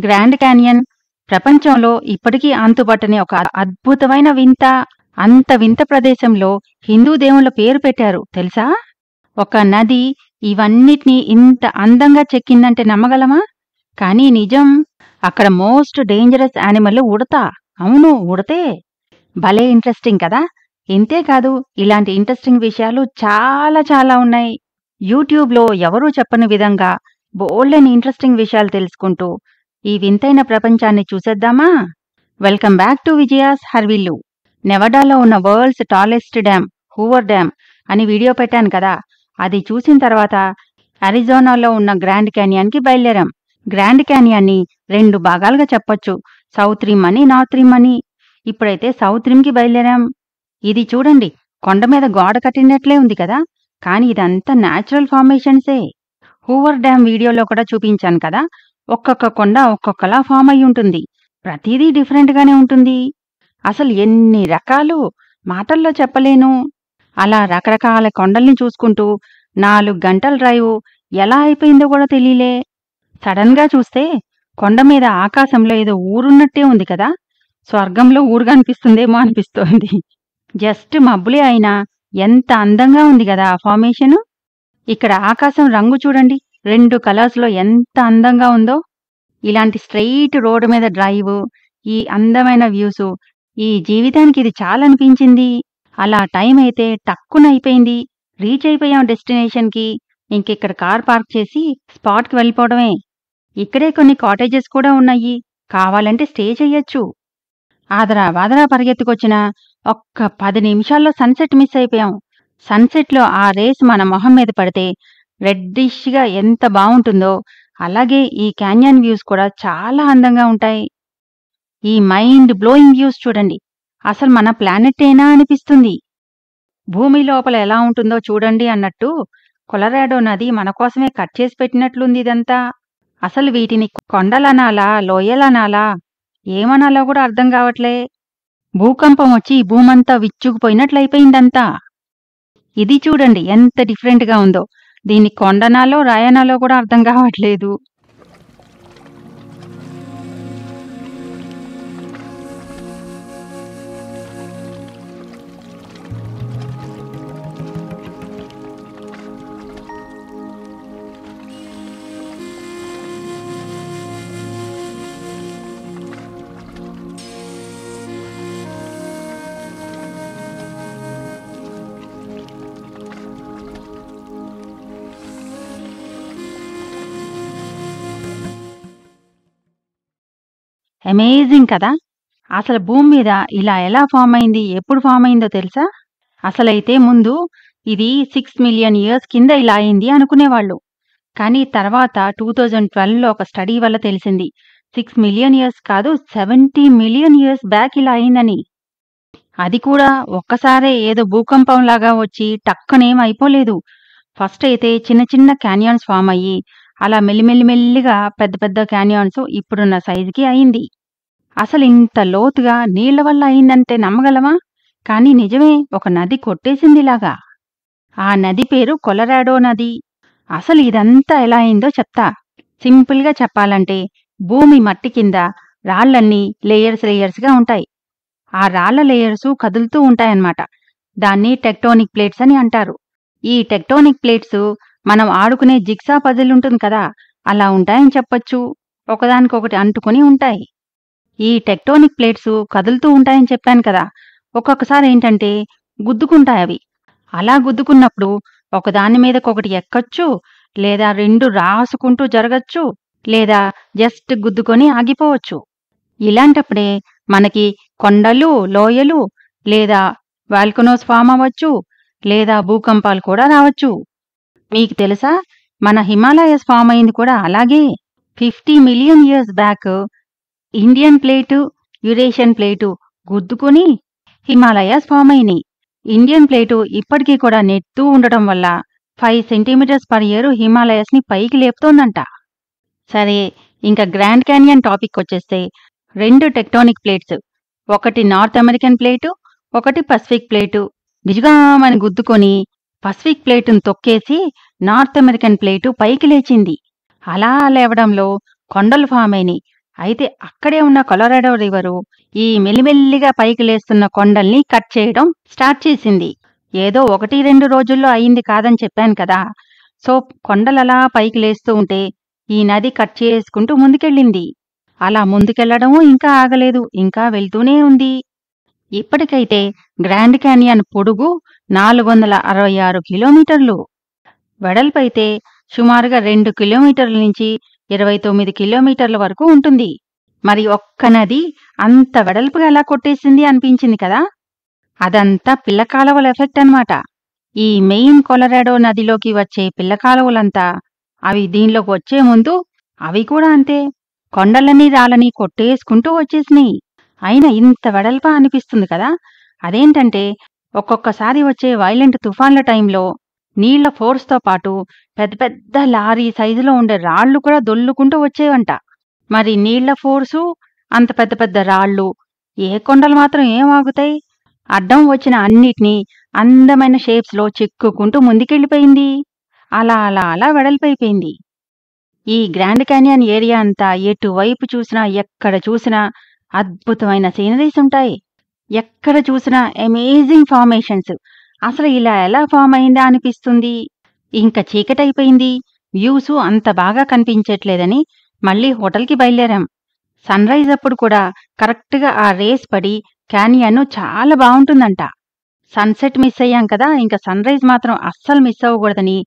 Grand canyon ప్రపంచంలో ఇప్పటికీ అంతుబట్టని ఒక అద్భుతమైన వింత. అంత వింత ప్రదేశంలో హిందూ దేవుళ్ళ పేరు పెట్టారు తెలుసా? ఒక నది ఇవన్నిటినీ ఇంత అందంగా చెక్కిందంటే నమ్మగలమా? కానీ నిజం, అక్కడ మోస్ట్ డేంజరస్ యానిమల్ ఉడత. అవును, ఉడతే. భలే ఇంట్రెస్టింగ్ కదా. ఇంతేకాదు, ఇలాంటి ఇంట్రెస్టింగ్ విషయాలు చాలా చాలా ఉన్నాయి. యూట్యూబ్లో ఎవరూ చెప్పని విధంగా బోల్డెన్ ఇంట్రెస్టింగ్ విషయాలు తెలుసుకుంటూ ఈ వింతైన ప్రపంచాన్ని చూసేద్దామా? Welcome back to Vijaya's Harivillu. నెవడాలో ఉన్న world's tallest dam Hoover dam అని వీడియో పెట్టాను కదా, అది చూసిన తర్వాత అరిజోనాలో ఉన్న గ్రాండ్ క్యానియన్కి బయలుదేరాం. గ్రాండ్ క్యానియన్ని 2 భాగాలుగా చెప్పొచ్చు, సౌత్ రిమ్ అని, నార్త్ రిమ్ అని. ఇప్పుడైతే సౌత్ రిమ్కి బయలుదేరాం. ఇది చూడండి, కొండ మీద గోడ కట్టినట్లే ఉంది కదా, కానీ ఇదంతా న్యాచురల్ ఫార్మేషన్సే. హూవర్ డ్యామ్ వీడియోలో కూడా చూపించాను కదా, ఒక్కొక్క కొండ ఒక్కొక్కలా ఫామ్ అయి ఉంటుంది. ప్రతిదీ డిఫరెంట్గానే ఉంటుంది. అసలు ఎన్ని రకాలు, మాటల్లో చెప్పలేను. అలా రకరకాల కొండల్ని చూసుకుంటూ 4 గంటల డ్రైవ్ ఎలా అయిపోయిందో కూడా తెలియలే. సడన్గా చూస్తే కొండ మీద ఆకాశంలో ఏదో ఊరున్నట్టే ఉంది కదా, స్వర్గంలో ఊరు కనిపిస్తుందేమో అనిపిస్తోంది. జస్ట్ మబ్బులే అయినా ఎంత అందంగా ఉంది కదా ఆ ఫార్మేషను. ఇక్కడ ఆకాశం రంగు చూడండి, 2 కలర్స్లో ఎంత అందంగా ఉందో. ఇలాంటి స్ట్రెయిట్ రోడ్డు మీద డ్రైవ్, ఈ అందమైన వ్యూసు, ఈ జీవితానికి ఇది చాలనిపించింది. అలా టైం అయితే టక్కున అయిపోయింది. రీచ్ అయిపోయాం డెస్టినేషన్కి. ఇంకిక్కడ కార్ పార్క్ చేసి స్పాట్కి వెళ్ళిపోవడమే. ఇక్కడే కొన్ని కాటేజెస్ కూడా ఉన్నాయి, కావాలంటే స్టే చెయ్యొచ్చు. ఆదరా వాదరా పరిగెత్తుకొచ్చిన ఒక్క 10 నిమిషాల్లో సన్సెట్ మిస్ అయిపోయాం. సన్సెట్లో ఆ రేస్ మన మొహం మీద పడితే రెడ్డిష్గా ఎంత బావుంటుందో, అలాగే ఈ క్యాన్యన్ వ్యూస్ కూడా చాలా అందంగా ఉంటాయి. ఈ మైండ్ బ్లోయింగ్ వ్యూస్ చూడండి, అసలు మన ప్లానెట్టేనా అనిపిస్తుంది. భూమి లోపల ఎలా ఉంటుందో చూడండి అన్నట్టు కొలరాడో నది మన కోసమే కట్ చేసి పెట్టినట్లుంది ఇదంతా. అసలు వీటిని కొండలనాలా, లోయలనాలా, ఏమనాలో కూడా అర్థం కావట్లే. భూకంపం వచ్చి భూమంతా విచ్చుకుపోయినట్లయిపోయిందంతా. ఇది చూడండి ఎంత డిఫరెంట్గా ఉందో. దీన్ని కొండనాలో రాయనాలో కూడా అర్థం కావట్లేదు. అమేజింగ్ కదా. అసలు భూమి మీద ఇలా ఎలా ఫామ్ అయింది, ఎప్పుడు ఫామ్ అయిందో తెలుసా? అసలైతే ముందు ఇది 6 మిలియన్ ఇయర్స్ కింద ఇలా అయింది అనుకునేవాళ్ళు. కానీ తర్వాత 2012లో ఒక స్టడీ వల్ల తెలిసింది 6 మిలియన్ ఇయర్స్ కాదు, 70 మిలియన్ ఇయర్స్ బ్యాక్ ఇలా అయిందని. అది కూడా ఒక్కసారే ఏదో భూకంపంలాగా వచ్చి టక్కనేం అయిపోలేదు. ఫస్ట్ అయితే చిన్న చిన్న క్యాన్యాన్స్ ఫామ్ అయ్యి అలా మెల్లిమెల్లిమెల్లిగా పెద్ద పెద్ద క్యాన్యాన్స్ ఇప్పుడున్న సైజుకి అయింది. అసలు ఇంత లోతుగా నీళ్ల వల్ల అయిందంటే నమ్మగలమా? కానీ నిజమే, ఒక నది కొట్టేసిందిలాగా. ఆ నది పేరు కొలరాడో నది. అసలు ఇదంతా ఎలా అయిందో చెప్తా. సింపుల్గా చెప్పాలంటే భూమి మట్టి కింద రాళ్లన్నీ లేయర్స్ లేయర్స్గా ఉంటాయి. ఆ రాళ్ల లేయర్సు కదులుతూ ఉంటాయన్నమాట. దాన్ని టెక్టోనిక్ ప్లేట్స్ అని అంటారు. ఈ టెక్టోనిక్ ప్లేట్స్ మనం ఆడుకునే జిగ్సా పజిల్ ఉంటుంది కదా, అలా ఉంటాయని చెప్పొచ్చు. ఒకదానికొకటి అంటుకుని ఉంటాయి. ఈ టెక్టోనిక్ ప్లేట్స్ కదులుతూ ఉంటాయని చెప్పాను కదా, ఒక్కొక్కసారి ఏంటంటే గుద్దుకుంటాయి అవి. అలా గుద్దుకున్నప్పుడు ఒకదాని మీదకొకటి ఎక్కొచ్చు, లేదా 2 రాసుకుంటూ జరగచ్చు, లేదా జస్ట్ గుద్దుకొని ఆగిపోవచ్చు. ఇలాంటప్పుడే మనకి కొండలు, లోయలు, లేదా వాల్కనోస్ ఫామ్ అవ్వచ్చు, లేదా భూకంపాలు కూడా రావచ్చు. మీకు తెలుసా, మన హిమాలయస్ ఫామ్ అయింది కూడా అలాగే. 50 million years back Indian plate, Eurasian plate గుద్దుకుని హిమాలయాస్ ఫామ్ అయినాయి. ఇండియన్ ప్లేటు ఇప్పటికీ కూడా నెట్టూ ఉండటం వల్ల 5 సెంటీమీటర్స్ పర్ ఇయర్ హిమాలయస్ని పైకి లేపుతోందంట. సరే, ఇంకా గ్రాండ్ క్యానియన్ టాపిక్ వచ్చేస్తే 2 టెక్టోనిక్ ప్లేట్స్, ఒకటి నార్త్ అమెరికన్ ప్లేటు, ఒకటి పసిఫిక్ ప్లేటు నిజగామని గుద్దుకొని పసిఫిక్ ప్లేటును తొక్కేసి నార్త్ అమెరికన్ ప్లేటు పైకి లేచింది. అలా లేవడంలో కొండలు ఫామ్ అయినాయి. అయితే అక్కడే ఉన్న కొలరాడో రివరు ఈ మెల్లిమెల్లిగా పైకి లేస్తున్న కొండల్ని కట్ చేయడం స్టార్ట్ చేసింది. ఏదో 1-2 రోజుల్లో అయింది కాదని చెప్పాను కదా. సో కొండలలా పైకి లేస్తూ ఉంటే ఈ నది కట్ చేసుకుంటూ ముందుకెళ్ళింది. అలా ముందుకెళ్లడమూ ఇంకా ఆగలేదు, ఇంకా వెళ్తూనే ఉంది. ఇప్పటికైతే గ్రాండ్ క్యానియన్ పొడుగు 466 కిలోమీటర్లు, వెడల్పైతే సుమారుగా 2 కిలోమీటర్ల నుంచి 29 కిలోమీటర్ల వరకు ఉంటుంది. మరి ఒక్క నది అంత వెడల్పుగా ఎలా కొట్టేసింది అనిపించింది కదా. అదంతా పిల్లకాలువల ఎఫెక్ట్ అన్నమాట. ఈ మెయిన్ కొలరాడో నదిలోకి వచ్చే పిల్లకాలువలంతా అవి దీనిలోకి వచ్చే ముందు అవి కూడా అంతే కొండలని రాళ్ళని కొట్టేసుకుంటూ వచ్చేసినాయి. అయినా ఇంత వెడల్పా అనిపిస్తుంది కదా. అదేంటంటే ఒక్కొక్కసారి వచ్చే వైలెంట్ తుఫాన్ల టైంలో నీళ్ల ఫోర్స్తో పాటు పెద్ద పెద్ద లారీ సైజులో ఉండే రాళ్లు కూడా దొల్లుకుంటూ వచ్చేవంట. మరి నీళ్ల ఫోర్సు, అంత పెద్ద పెద్ద రాళ్ళు, ఏ కొండలు మాత్రం ఏం ఆగుతాయి? అడ్డం వచ్చిన అన్నిటినీ అందమైన షేప్స్లో చెక్కుకుంటూ ముందుకెళ్ళిపోయింది. అలా అలా అలా వెడల్పైపోయింది. ఈ గ్రాండ్ క్యానియన్ ఏరియా అంతా ఎటువైపు చూసినా ఎక్కడ చూసినా అద్భుతమైన సీనరీస్ ఉంటాయి. ఎక్కడ చూసినా అమేజింగ్ ఫార్మేషన్స్. అసలు ఇలా ఎలా ఫామ్ అయిందా అనిపిస్తుంది. ఇంకా చీకటైపోయింది, వ్యూసు అంత బాగా కనిపించట్లేదని మళ్ళీ హోటల్కి బయలుదేరాం. సన్ రైజ్ అప్పుడు కూడా కరెక్ట్గా ఆ రేస్ పడి క్యానియన్ చాలా బాగుంటుందంట. సన్సెట్ మిస్ అయ్యాం కదా, ఇంకా సన్ రైజ్ మాత్రం అస్సలు మిస్ అవ్వకూడదని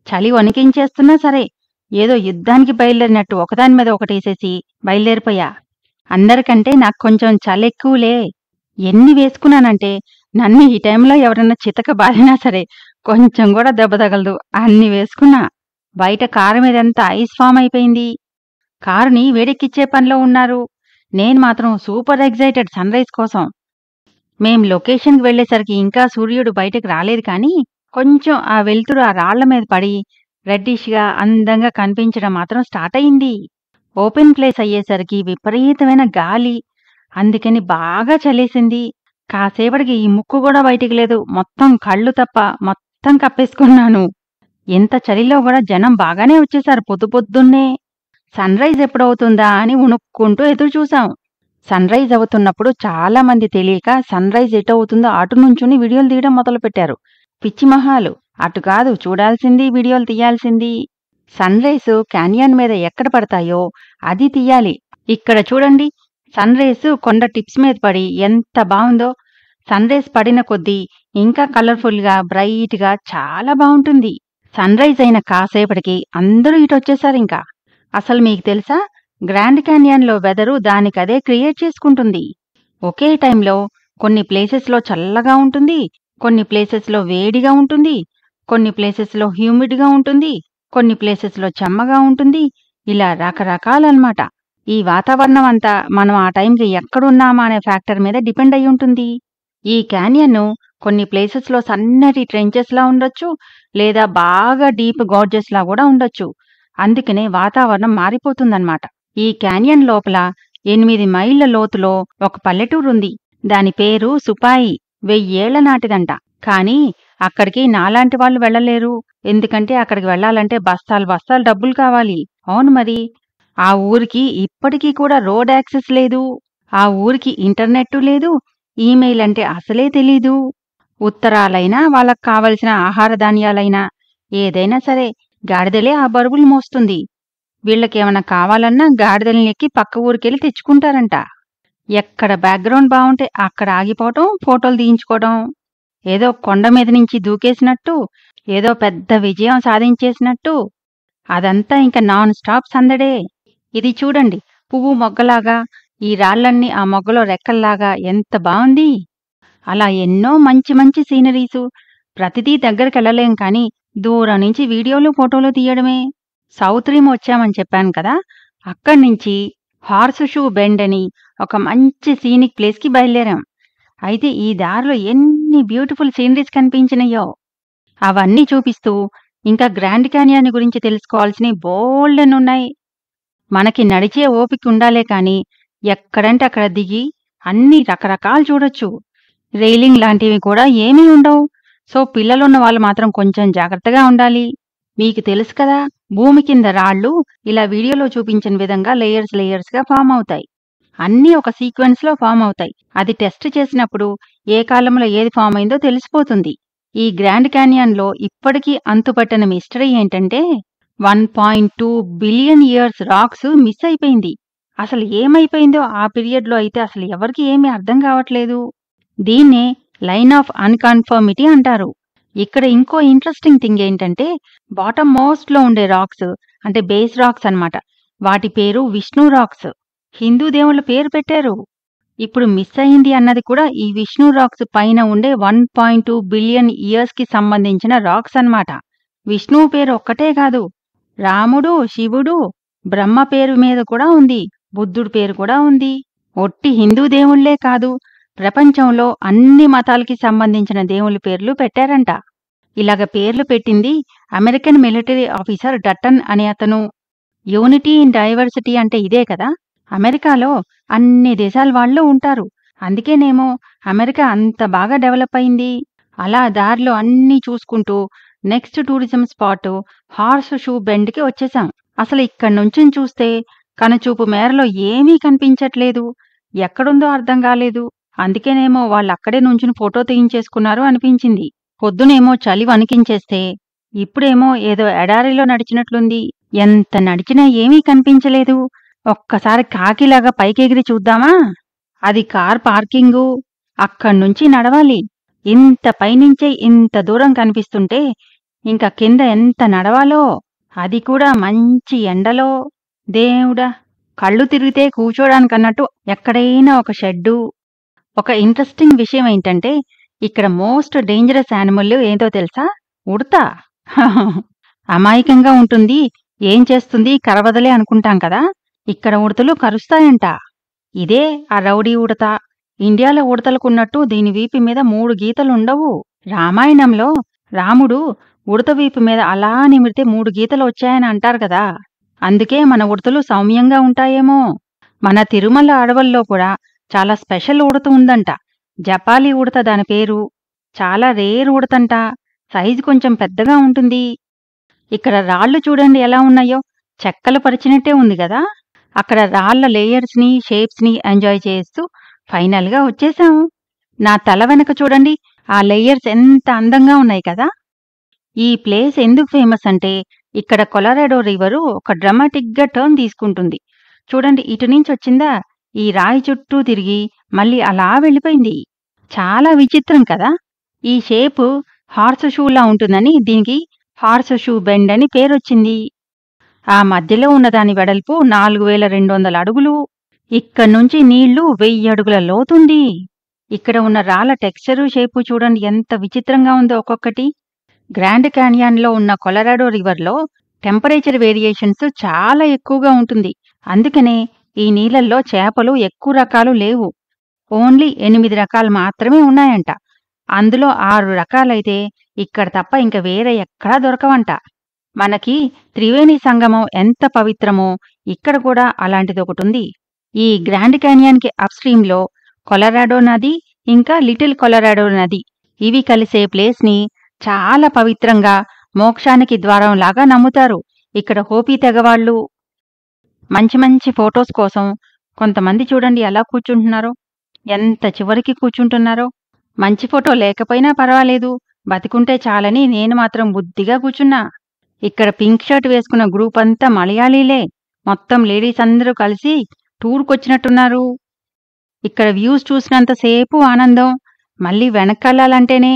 చలి వణికించేస్తున్నా సరే ఏదో యుద్ధానికి బయలుదేరినట్టు ఒకదాని మీద ఒకటేసేసి బయలుదేరిపోయా. అందరికంటే నాకు కొంచెం చలెక్కువలే. ఎన్ని వేసుకున్నానంటే నన్ను ఈ టైంలో ఎవరన్నా చితక బాధినా సరే కొంచెం కూడా దెబ్బ తగలదు, అన్ని వేసుకున్నా. బయట కారు మీదంతా ఐస్ ఫామ్ అయిపోయింది. కారుని వేడెక్కిచ్చే పనిలో ఉన్నారు. నేను మాత్రం సూపర్ ఎగ్జైటెడ్ సన్ రైజ్ కోసం. మేం లొకేషన్కి వెళ్లేసరికి ఇంకా సూర్యుడు బయటకు రాలేదు, కానీ కొంచెం ఆ వెలుతురు ఆ రాళ్ల మీద పడి రెడ్డిష్గా అందంగా కనిపించడం మాత్రం స్టార్ట్ అయింది. ఓపెన్ ప్లేస్ అయ్యేసరికి విపరీతమైన గాలి, అందుకని బాగా చలేసింది. కాసేపటికి ఈ ముక్కు కూడా బయటికి లేదు, మొత్తం కళ్ళు తప్ప మొత్తం కప్పేసుకున్నాను. ఎంత చలిలో కూడా జనం బాగానే వచ్చేశారు పొద్దున్నే. సన్ రైజ్ ఎప్పుడవుతుందా అని ఉణుక్కుంటూ ఎదురుచూశాం. సన్ రైజ్ అవుతున్నప్పుడు చాలా మంది తెలియక సన్ రైజ్ ఎటవుతుందో అటు నుంచుని వీడియోలు తీయడం మొదలుపెట్టారు. పిచ్చి మొహాలు, అటు కాదు చూడాల్సింది, వీడియోలు తీయాల్సింది. సన్ రైజ్ క్యానియన్ మీద ఎక్కడ పడతాయో అది తీయాలి. ఇక్కడ చూడండి, సన్ రైజ్ కొండ టిప్స్ మీద పడి ఎంత బాగుందో. సన్ రైజ్ పడిన కొద్దీ ఇంకా కలర్ఫుల్గా బ్రైట్గా చాలా బాగుంటుంది. సన్ రైజ్ అయిన కాసేపటికి అందరూ ఇటొచ్చేశారు. ఇంకా అసలు మీకు తెలుసా, గ్రాండ్ క్యానియన్లో వెదరు దానికదే క్రియేట్ చేసుకుంటుంది. ఒకే టైంలో కొన్ని ప్లేసెస్లో చల్లగా ఉంటుంది, కొన్ని ప్లేసెస్లో వేడిగా ఉంటుంది, కొన్ని ప్లేసెస్లో హ్యూమిడ్గా ఉంటుంది, కొన్ని ప్లేసెస్లో చెమ్మగా ఉంటుంది. ఇలా రకరకాలన్నమాట. ఈ వాతావరణం అంతా మనం ఆ టైంకి ఎక్కడున్నామా అనే ఫ్యాక్టర్ మీద డిపెండ్ అయి ఉంటుంది. ఈ క్యానియన్ కొన్ని ప్లేసెస్లో సన్నటి ట్రెంచెస్లా ఉండొచ్చు, లేదా బాగా డీప్ గార్జెస్లా కూడా ఉండొచ్చు. అందుకనే వాతావరణం మారిపోతుందన్నమాట. ఈ క్యానియన్ లోపల 8 మైళ్ళ లోతులో ఒక పల్లెటూరుంది. దాని పేరు సుపాయి. 1000 ఏళ్ల నాటిదంట. కానీ అక్కడికి నాలాంటి వాళ్ళు వెళ్లలేరు. ఎందుకంటే అక్కడికి వెళ్లాలంటే బస్తాలు బస్తాలు డబ్బులు కావాలి. అవును మరి. ఆ ఊరికి ఇప్పటికీ కూడా రోడ్ యాక్సెస్ లేదు. ఆ ఊరికి ఇంటర్నెట్ లేదు, ఈమెయిల్ అంటే అసలే తెలీదు. ఉత్తరాలైనా, వాళ్ళకు కావలసిన ఆహార ధాన్యాలైనా ఏదైనా సరే గాడిదలే ఆ బరువులు మోస్తుంది. వీళ్ళకేమన్నా కావాలన్నా గాడిదల్ని ఎక్కి పక్క ఊరికెళ్ళి తెచ్చుకుంటారంట. ఎక్కడ బ్యాక్గ్రౌండ్ బాగుంటే అక్కడ ఆగిపోవటం, ఫోటోలు తీయించుకోవడం. ఏదో కొండ మీద నుంచి దూకేసినట్టు, ఏదో పెద్ద విజయం సాధించేసినట్టు. అదంతా ఇంకా నాన్ స్టాప్ సందడే. ఇది చూడండి, పువ్వు మొగ్గలాగా, ఈ రాళ్లన్నీ ఆ మొగ్గలో రెక్కల్లాగా ఎంత బావుంది. అలా ఎన్నో మంచి మంచి సీనరీసు. ప్రతిదీ దగ్గరికెళ్ళలేం, కానీ దూరం నుంచి వీడియోలు ఫోటోలు తీయడమే. సౌత్ రిమ్ వచ్చామని చెప్పాను కదా, అక్కడ్నుంచి హార్స్ షూ బెండ్ అని ఒక మంచి సీనిక్ ప్లేస్కి బయలుదేరాం. అయితే ఈ దారిలో ఎన్ని బ్యూటిఫుల్ సీనరీస్ కనిపించినాయో. అవన్నీ చూపిస్తూ ఇంకా గ్రాండ్ క్యానియన్ గురించి తెలుసుకోవాల్సినవి బోల్డెన్నున్నాయి. మనకి నడిచే ఓపిక ఉండాలే కానీ ఎక్కడంటే అక్కడ దిగి అన్ని రకరకాలు చూడొచ్చు. రైలింగ్ లాంటివి కూడా ఏమీ ఉండవు. సో పిల్లలున్న వాళ్ళు మాత్రం కొంచెం జాగ్రత్తగా ఉండాలి. మీకు తెలుసు కదా, భూమి కింద రాళ్ళు ఇలా వీడియోలో చూపించిన విధంగా లేయర్స్గా ఫామ్ అవుతాయి. అన్నీ ఒక సీక్వెన్స్లో ఫామ్ అవుతాయి. అది టెస్ట్ చేసినప్పుడు ఏ కాలంలో ఏది ఫామ్ అయిందో తెలిసిపోతుంది. ఈ గ్రాండ్ క్యానియన్లో ఇప్పటికీ అంతుపట్టని మిస్టరీ ఏంటంటే 1.2 బిలియన్ ఇయర్స్ రాక్స్ మిస్ అయిపోయింది. అసలు ఏమైపోయిందో ఆ పీరియడ్లో అయితే అసలు ఎవరికి ఏమీ అర్థం కావట్లేదు. దీన్నే లైన్ ఆఫ్ అన్కన్ఫర్మిటీ అంటారు. ఇక్కడ ఇంకో ఇంట్రెస్టింగ్ థింగ్ ఏంటంటే బాటమ్ మోస్ట్లో ఉండే రాక్స్ అంటే బేస్ రాక్స్ అన్నమాట. వాటి పేరు విష్ణు రాక్స్. హిందూ దేవుళ్ళ పేరు పెట్టారు. ఇప్పుడు మిస్ అయింది అన్నది కూడా ఈ విష్ణు రాక్స్ పైన ఉండే 1.2 బిలియన్ ఇయర్స్కి సంబంధించిన రాక్స్ అన్నమాట. విష్ణువు పేరు ఒక్కటే కాదు, రాముడు, శివుడు, బ్రహ్మ పేరు మీద కూడా ఉంది, బుద్ధుడి పేరు కూడా ఉంది. ఒట్టి హిందూ దేవుళ్లే కాదు, ప్రపంచంలో అన్ని మతాలకి సంబంధించిన దేవుళ్ళ పేర్లు పెట్టారంట. ఇలాగ పేర్లు పెట్టింది అమెరికన్ మిలిటరీ ఆఫీసర్ డట్టన్ అనే అతను. యూనిటీ ఇన్ డైవర్సిటీ అంటే ఇదే కదా. అమెరికాలో అన్ని దేశాల వాళ్ళు ఉంటారు. అందుకేనేమో అమెరికా అంత బాగా డెవలప్ అయింది. అలా దారిలో అన్నీ చూసుకుంటూ next tourism spot horseshoe బెండ్కి వచ్చేసాం. అసలు ఇక్కడి నుంచి చూస్తే కనుచూపు మేరలో ఏమీ కనిపించట్లేదు. ఎక్కడుందో అర్థం కాలేదు. అందుకేనేమో వాళ్ళక్కడే నుంచుని ఫోటో తీయించేసుకున్నారు అనిపించింది. పొద్దునేమో చలి వణికించేస్తే ఇప్పుడేమో ఏదో ఎడారిలో నడిచినట్లుంది. ఎంత నడిచినా ఏమీ కనిపించలేదు. ఒక్కసారి కాకిలాగా పైకెగిరి చూద్దామా? అది కార్ పార్కింగు. అక్కడ్నుంచి నడవాలి. ఇంత పైనుంచే ఇంత దూరం కనిపిస్తుంటే ఇంక కింద ఎంత నడవాలో, అది కూడా మంచి ఎండలో. దేవుడా, కళ్ళు తిరిగితే కూర్చోడానికన్నట్టు ఎక్కడైనా ఒక షెడ్డు. ఒక ఇంట్రెస్టింగ్ విషయం ఏంటంటే ఇక్కడ మోస్ట్ డేంజరస్ యానిమల్ ఏంటో తెలుసా? ఉడత. అమాయకంగా ఉంటుంది, ఏం చేస్తుంది, కరవదలే అనుకుంటాం కదా. ఇక్కడ ఉడతలు కరుస్తాయంట. ఇదే ఆ రౌడీ ఉడత. ఇండియాలో ఉడతలకున్నట్టు దీని వీపు మీద 3 గీతలుండవు. రామాయణంలో రాముడు ఉడత వీపు మీద అలా నిమిరితే 3 గీతలు వచ్చాయని అంటారు కదా. అందుకే మన ఉడతలు సౌమ్యంగా ఉంటాయేమో. మన తిరుమల అడవుల్లో కూడా చాలా స్పెషల్ ఉడత ఉందంట. జపాలి ఉడత దాని పేరు. చాలా రేర్ ఉడతంట. సైజు కొంచెం పెద్దగా ఉంటుంది. ఇక్కడ రాళ్ళు చూడండి ఎలా ఉన్నాయో, చెక్కలు పరిచినట్టే ఉంది కదా. అక్కడ రాళ్ల లేయర్స్ని, షేప్స్ని ఎంజాయ్ చేస్తూ ఫైనల్గా వచ్చేసాం. నా తల వెనక చూడండి, ఆ లేయర్స్ ఎంత అందంగా ఉన్నాయి కదా. ఈ ప్లేస్ ఎందుకు ఫేమస్ అంటే ఇక్కడ కొలరాడో రివరు ఒక డ్రమాటిక్గా టర్న్ తీసుకుంటుంది. చూడండి, ఇటు నుంచి వచ్చిందా, ఈ రాయి చుట్టూ తిరిగి మళ్ళీ అలా వెళ్ళిపోయింది. చాలా విచిత్రం కదా. ఈ షేపు హార్స్ షూలా ఉంటుందని దీనికి హార్స్ షూ బెండ్ అని పేరొచ్చింది. ఆ మధ్యలో ఉన్నదాని వెడల్పు 4200 అడుగులు. ఇక్కడ్నుంచి నీళ్లు 1000 అడుగుల లోతుంది. ఇక్కడ ఉన్న రాళ్ల టెక్స్చరు, షేపు చూడండి ఎంత విచిత్రంగా ఉందో ఒక్కొక్కటి. గ్రాండ్ క్యానియన్లో ఉన్న కొలరాడో రివర్లో టెంపరేచర్ వేరియేషన్స్ చాలా ఎక్కువగా ఉంటుంది. అందుకనే ఈ నీళ్లల్లో చేపలు ఎక్కువ రకాలు లేవు. ఓన్లీ 8 రకాలు మాత్రమే ఉన్నాయంట. అందులో 6 రకాలైతే ఇక్కడ తప్ప ఇంక వేరే ఎక్కడా దొరకవంట. మనకి త్రివేణి సంగమం ఎంత పవిత్రమో ఇక్కడ కూడా అలాంటిదొకటుంది. ఈ గ్రాండ్ క్యానియన్కి అప్స్ట్రీమ్లో కొలరాడో నది, ఇంకా లిటిల్ కొలరాడో నది, ఇవి కలిసే ప్లేస్ని చాలా పవిత్రంగా, మోక్షానికి ద్వారంలాగా నమ్ముతారు ఇక్కడ హోపీ తెగవాళ్ళు. మంచి మంచి ఫొటోస్ కోసం కొంతమంది చూడండి ఎలా కూర్చుంటున్నారో, ఎంత చివరికి కూర్చుంటున్నారో. మంచి ఫోటో లేకపోయినా పర్వాలేదు, బతికుంటే చాలని నేను మాత్రం బుద్ధిగా కూర్చున్నా. ఇక్కడ పింక్ షర్ట్ వేసుకున్న గ్రూప్ అంతా మలయాళీలే. మొత్తం లేడీస్ అందరూ కలిసి టూర్కొచ్చినట్టున్నారు. ఇక్కడ వ్యూస్ చూసినంతసేపు ఆనందం. మళ్ళీ వెనక్కెళ్లాలంటేనే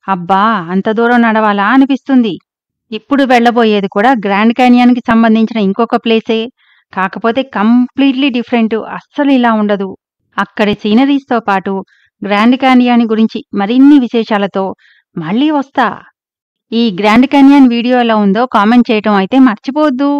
అబ్బా అంత దూరం నడవాలా అనిపిస్తుంది. ఇప్పుడు వెళ్లబోయేది కూడా గ్రాండ్ క్యానియన్కి సంబంధించిన ఇంకొక ప్లేసే, కాకపోతే కంప్లీట్లీ డిఫరెంట్. అస్సలు ఇలా ఉండదు. అక్కడి సీనరీస్తో పాటు గ్రాండ్ క్యానియన్ గురించి మరిన్ని విశేషాలతో మళ్ళీ వస్తా. ఈ గ్రాండ్ క్యానియన్ వీడియో ఎలా ఉందో కామెంట్ చేయటం అయితే మర్చిపోవద్దు.